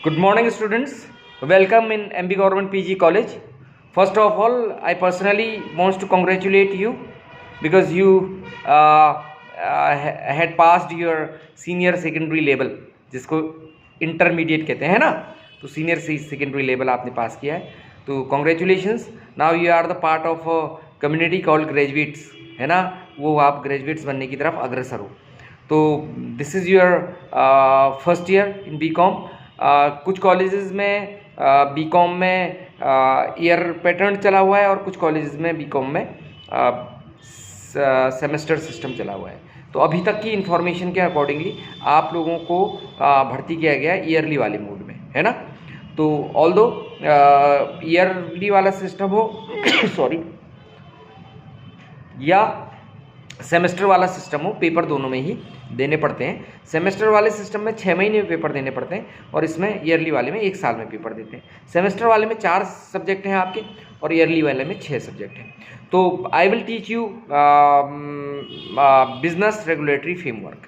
Good morning, students. Welcome in MB Government PG College. First of all, I personally want to congratulate you because you had passed your senior secondary level, जिसको intermediate कहते हैं ना, तो senior secondary level आपने पास किया है, तो congratulations. Now you are the part of a community called graduates, है ना, वो आप graduates बनने की तरफ अग्रसर हो. तो this is your first year in BCom. कुछ कॉलेजेस में बीकॉम में ईयर पैटर्न चला हुआ है और कुछ कॉलेजेस में बीकॉम में सेमेस्टर सिस्टम चला हुआ है. तो अभी तक की इन्फॉर्मेशन के अकॉर्डिंगली आप लोगों को भर्ती किया गया है ईयरली वाले मोड में, है ना. तो ऑल दो ईयरली वाला सिस्टम हो सॉरी या सेमेस्टर वाला सिस्टम हो, पेपर दोनों में ही देने पड़ते हैं. सेमेस्टर वाले सिस्टम में 6 महीने में पेपर देने पड़ते हैं और इसमें ईयरली वाले में 1 साल में पेपर देते हैं. सेमेस्टर वाले में 4 सब्जेक्ट हैं आपके और ईयरली वाले में 6 सब्जेक्ट हैं. तो I will teach you business regulatory framework.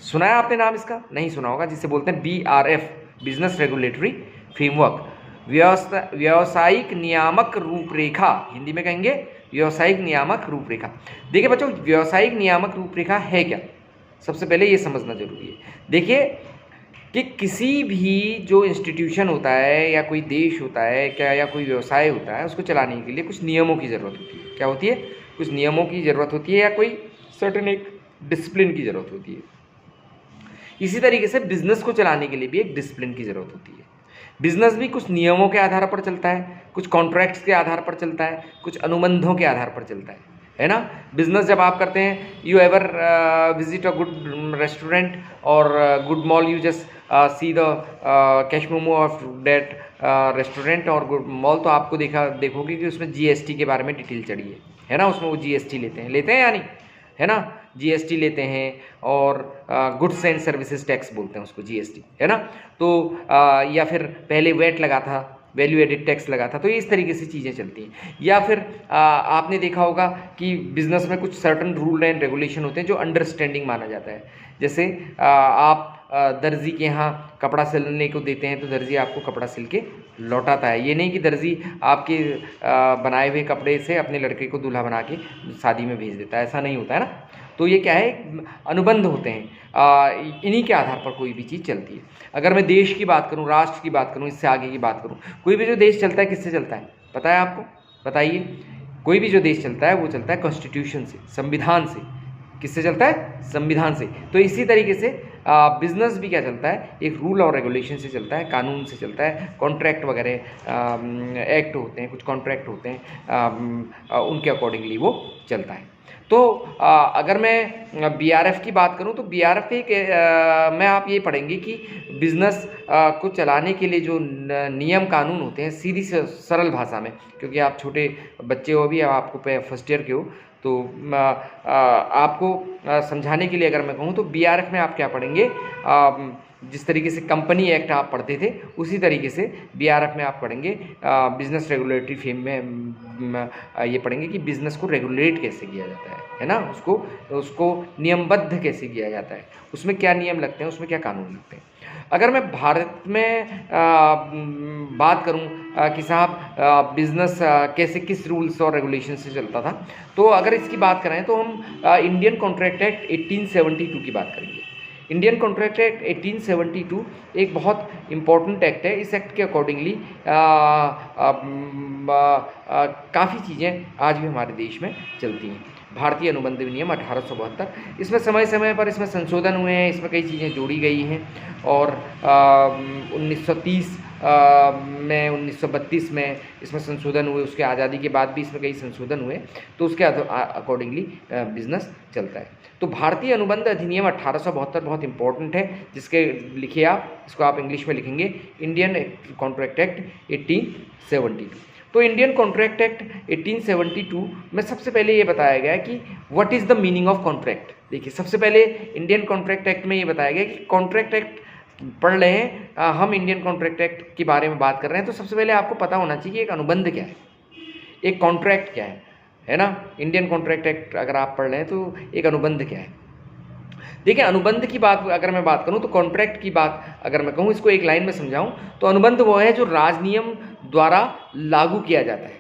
सुना है आपने नाम इसका? नहीं सुना होगा, जिसे बोलते हैं BRF, बिजनेस रेगुलेटरी फ्रेमवर्क. व्यावसायिक नियामक रूपरेखा, हिंदी में कहेंगे व्यावसायिक नियामक रूपरेखा. देखिए बच्चों, व्यावसायिक नियामक रूपरेखा है क्या, सबसे पहले ये समझना जरूरी है. देखिए कि किसी भी जो इंस्टीट्यूशन होता है या कोई देश होता है क्या या कोई व्यवसाय होता है, उसको चलाने के लिए कुछ नियमों की ज़रूरत होती है. क्या होती है? कुछ नियमों की ज़रूरत होती है या कोई सर्टेन एक डिसिप्लिन की ज़रूरत होती है. इसी तरीके से बिजनेस को चलाने के लिए भी एक डिसिप्लिन की ज़रूरत होती है. बिजनेस भी कुछ नियमों के आधार पर चलता है, कुछ कॉन्ट्रैक्ट्स के आधार पर चलता है, कुछ अनुबंधों के आधार पर चलता है ना. बिजनेस जब आप करते हैं, you ever visit a good restaurant और good mall, you just see the cash memo of that restaurant और गुड मॉल, तो आपको देखोगे कि उसमें GST के बारे में डिटेल चढ़ी है ना. उसमें वो GST लेते हैं या नहीं, है ना. GST लेते हैं और गुड्स एंड सर्विसेज टैक्स बोलते हैं उसको, GST, है ना. तो या फिर पहले वेट लगा था, वैल्यू एडिड टैक्स लगा था. तो इस तरीके से चीज़ें चलती हैं. या फिर आपने देखा होगा कि बिजनेस में कुछ सर्टन रूल एंड रेगुलेशन होते हैं जो अंडरस्टैंडिंग माना जाता है. जैसे आप दर्जी के यहाँ कपड़ा सिलने को देते हैं तो दर्जी आपको कपड़ा सिल के लौटाता है. ये नहीं कि दर्जी आपके बनाए हुए कपड़े से अपने लड़के को दूल्हा बना के शादी में भेज देता है, ऐसा नहीं होता है ना. तो ये क्या है, अनुबंध होते हैं, इन्हीं के आधार पर कोई भी चीज़ चलती है. अगर मैं देश की बात करूं, राष्ट्र की बात करूं, इससे आगे की बात करूं, कोई भी जो देश चलता है किससे चलता है, पता है आपको? बताइए. कोई भी जो देश चलता है वो चलता है कॉन्स्टिट्यूशन से, संविधान से. किससे चलता है? संविधान से. तो इसी तरीके से बिजनेस भी क्या चलता है, एक रूल और रेगुलेशन से चलता है, कानून से चलता है. कॉन्ट्रैक्ट वगैरह एक्ट होते हैं, कुछ कॉन्ट्रैक्ट होते हैं, उनके अकॉर्डिंगली वो चलता है. तो अगर मैं BRF की बात करूं तो BRF एक में आप ये पढ़ेंगे कि बिजनेस को चलाने के लिए जो नियम कानून होते हैं, सीधी सरल भाषा में, क्योंकि आप छोटे बच्चे हो, अभी आपको फर्स्ट ईयर के हो, तो आपको समझाने के लिए अगर मैं कहूँ तो BRF में आप क्या पढ़ेंगे, जिस तरीके से कंपनी एक्ट आप पढ़ते थे उसी तरीके से BRF में आप पढ़ेंगे बिजनेस रेगुलेटरी फ्रेम में ये पढ़ेंगे कि बिजनेस को रेगुलेट कैसे किया जाता है ना. उसको नियमबद्ध कैसे किया जाता है, उसमें क्या नियम लगते हैं, उसमें क्या कानून लगते हैं. अगर मैं भारत में बात करूं कि साहब बिजनेस कैसे किस रूल्स और रेगुलेशन से चलता था, तो अगर इसकी बात करें तो हम इंडियन कॉन्ट्रैक्ट एक्ट 1872 की बात करेंगे. इंडियन कॉन्ट्रैक्ट एक्ट 1872 एक बहुत इम्पॉर्टेंट एक्ट है. इस एक्ट के अकॉर्डिंगली काफ़ी चीज़ें आज भी हमारे देश में चलती हैं. भारतीय अनुबंध अधिनियम 1872, इसमें समय समय पर इसमें संशोधन हुए हैं, इसमें कई चीज़ें जोड़ी गई हैं. और 1930 में 1932 में इसमें संशोधन हुए. उसके आज़ादी के बाद भी इसमें कई संशोधन हुए, तो उसके अकॉर्डिंगली बिजनेस चलता है. तो भारतीय अनुबंध अधिनियम 1872 बहुत इंपॉर्टेंट है, जिसके लिखिए आप, इसको आप इंग्लिश में लिखेंगे इंडियन कॉन्ट्रैक्ट एक्ट 1872. तो इंडियन कॉन्ट्रैक्ट एक्ट 1872 में सबसे पहले ये बताया गया कि what is the meaning of contract. देखिए, सबसे पहले इंडियन कॉन्ट्रैक्ट एक्ट में ये बताया गया कि कॉन्ट्रैक्ट एक्ट पढ़ रहे हैं हम, इंडियन कॉन्ट्रैक्ट एक्ट के बारे में बात कर रहे हैं, तो सबसे पहले आपको पता होना चाहिए कि एक अनुबंध क्या है, एक कॉन्ट्रैक्ट क्या है ना. इंडियन कॉन्ट्रैक्ट एक्ट अगर आप पढ़ रहे हैं तो एक अनुबंध क्या है. देखिए अनुबंध की बात अगर मैं बात करूं तो कॉन्ट्रैक्ट की बात अगर मैं कहूं, इसको एक लाइन में समझाऊं तो अनुबंध वो है जो राजनियम द्वारा लागू किया जाता है,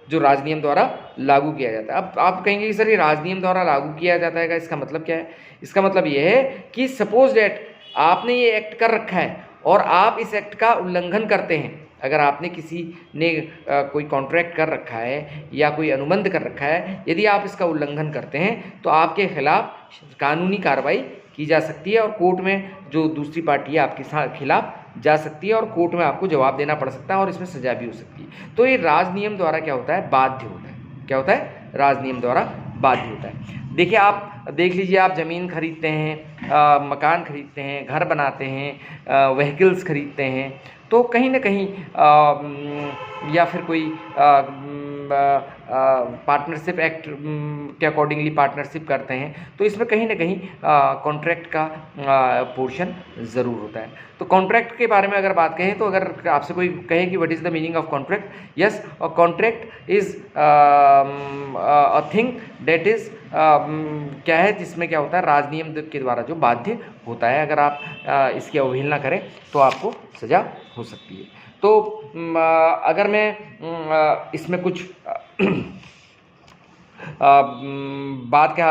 जो राजनियम द्वारा लागू किया जाता है। अब आप कहेंगे कि सर ये राजनियम द्वारा लागू किया जाता है, इसका मतलब क्या है? इसका मतलब ये है कि सपोज डेट आपने ये एक्ट कर रखा है और आप इस एक्ट का उल्लंघन करते हैं। अगर आपने किसी ने कोई कॉन्ट्रैक्ट कर रखा है या कोई अनुबंध कर रखा है, यदि आप इसका उल्लंघन करते हैं तो आपके खिलाफ कानूनी कार्रवाई की जा सकती है और कोर्ट में जो दूसरी पार्टी है आपके खिलाफ जा सकती है और कोर्ट में आपको जवाब देना पड़ सकता है और इसमें सजा भी हो सकती है। तो ये राजनियम द्वारा क्या होता है? बाध्य होता है। क्या होता है? राजनियम द्वारा बाध्य होता है। देखिए आप देख लीजिए, आप ज़मीन खरीदते हैं, मकान खरीदते हैं, घर बनाते हैं, व्हीकल्स खरीदते हैं, तो कहीं ना कहीं या फिर कोई पार्टनरशिप एक्ट के अकॉर्डिंगली पार्टनरशिप करते हैं, तो इसमें कहीं ना कहीं कॉन्ट्रैक्ट का पोर्शन ज़रूर होता है। तो कॉन्ट्रैक्ट के बारे में अगर बात कहें तो अगर आपसे कोई कहे कि what is the meaning of contract, yes, contract is a thing that is क्या है, जिसमें क्या होता है? राजनियम के द्वारा जो बाध्य होता है। अगर आप इसकी अवहेलना करें तो आपको सज़ा हो सकती है। तो अगर मैं इसमें कुछ बात का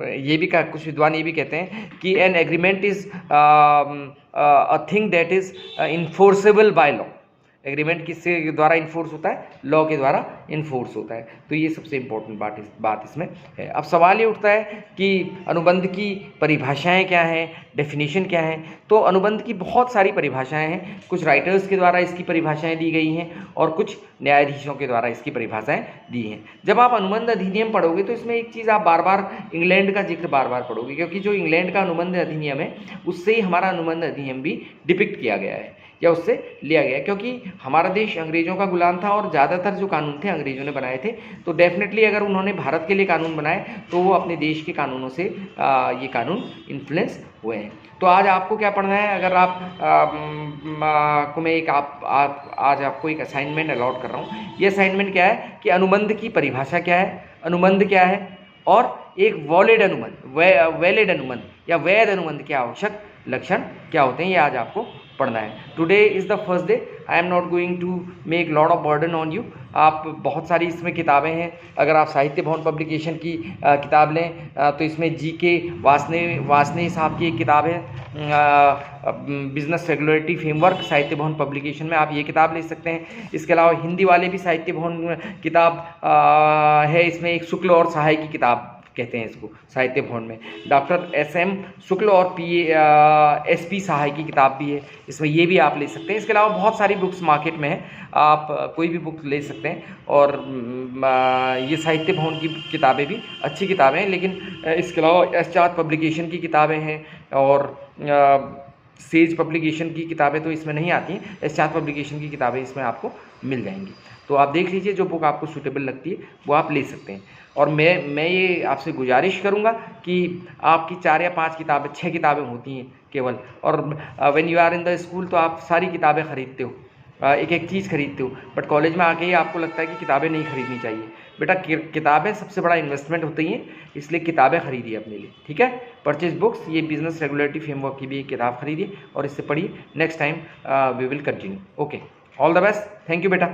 ये भी कुछ विद्वान ये भी कहते हैं कि an agreement is a thing that is enforceable by law. Agreement किसके द्वारा इन्फोर्स होता है? लॉ के द्वारा इन्फोर्स होता है। तो ये सबसे इम्पोर्टेंट बात इसमें है। अब सवाल ये उठता है कि अनुबंध की परिभाषाएं क्या हैं, डेफिनेशन क्या है? तो अनुबंध की बहुत सारी परिभाषाएं हैं। कुछ राइटर्स के द्वारा इसकी परिभाषाएं दी गई हैं और कुछ न्यायाधीशों के द्वारा इसकी परिभाषाएं दी हैं। जब आप अनुबंध अधिनियम पढ़ोगे तो इसमें एक चीज़ आप बार बार इंग्लैंड का जिक्र बार बार पढ़ोगे, क्योंकि जो इंग्लैंड का अनुबंध अधिनियम है उससे ही हमारा अनुबंध अधिनियम भी डिपिक्ट किया गया है या उससे लिया गया, क्योंकि हमारा देश अंग्रेजों का गुलाम था और ज़्यादातर जो कानून थे अंग्रेजों ने बनाए थे। तो डेफिनेटली अगर उन्होंने भारत के लिए कानून बनाए तो वो अपने देश के कानूनों से ये कानून इन्फ्लुएंस हुए हैं। तो आज आपको क्या पढ़ना है? अगर आप को मैं एक आज आपको एक असाइनमेंट अलॉट कर रहा हूँ। ये असाइनमेंट क्या है कि अनुबंध की परिभाषा क्या है, अनुबंध क्या है, और एक वैलिड अनुबंध, वैलिड अनुबंध या वैध अनुबंध के आवश्यक लक्षण क्या होते हैं, ये आज आपको पढ़ना है। Today is the first day, I am not going to make lot of burden on you. आप बहुत सारी इसमें किताबें हैं। अगर आप साहित्य भवन पब्लिकेशन की किताब लें तो इसमें जीके वासने साहब की एक किताब है, बिजनेस रेगुलेटरी फ्रेमवर्क, साहित्य भवन पब्लिकेशन में आप ये किताब ले सकते हैं। इसके अलावा हिंदी वाले भी साहित्य भवन किताब है, इसमें एक शुक्ल और सहाय की किताब कहते हैं इसको, साहित्य भवन में डॉक्टर SM शुक्ल और SP सहाय की किताब भी है, इसमें ये भी आप ले सकते हैं। इसके अलावा बहुत सारी बुक्स मार्केट में है, आप कोई भी बुक ले सकते हैं। और ये साहित्य भवन की किताबें भी अच्छी किताबें हैं, लेकिन इसके अलावा S चार्ट पब्लिकेशन की किताबें हैं और सेज पब्लिकेशन की किताबें तो इसमें नहीं आती हैं। S चार्ट पब्लिकेशन की किताबें इसमें आपको मिल जाएंगी। तो आप देख लीजिए, जो बुक आपको सूटेबल लगती है वो आप ले सकते हैं। और मैं ये आपसे गुजारिश करूंगा कि आपकी 4 या 5 किताबें, 6 किताबें होती हैं केवल, और when you are in the school तो आप सारी किताबें खरीदते हो, एक एक चीज़ खरीदते हो, बट कॉलेज में आके ही आपको लगता है कि किताबें नहीं खरीदनी चाहिए। बेटा किताबें सबसे बड़ा इन्वेस्टमेंट होती हैं, इसलिए किताबें खरीदिए अपने लिए, ठीक है। परचेज बुक्स, ये बिजनेस रेगुलेटरी फ्रेमवर्क की भी एक किताब खरीदिए और इससे पढ़िए। Next time we will continue. Okay, all the best, thank you बेटा।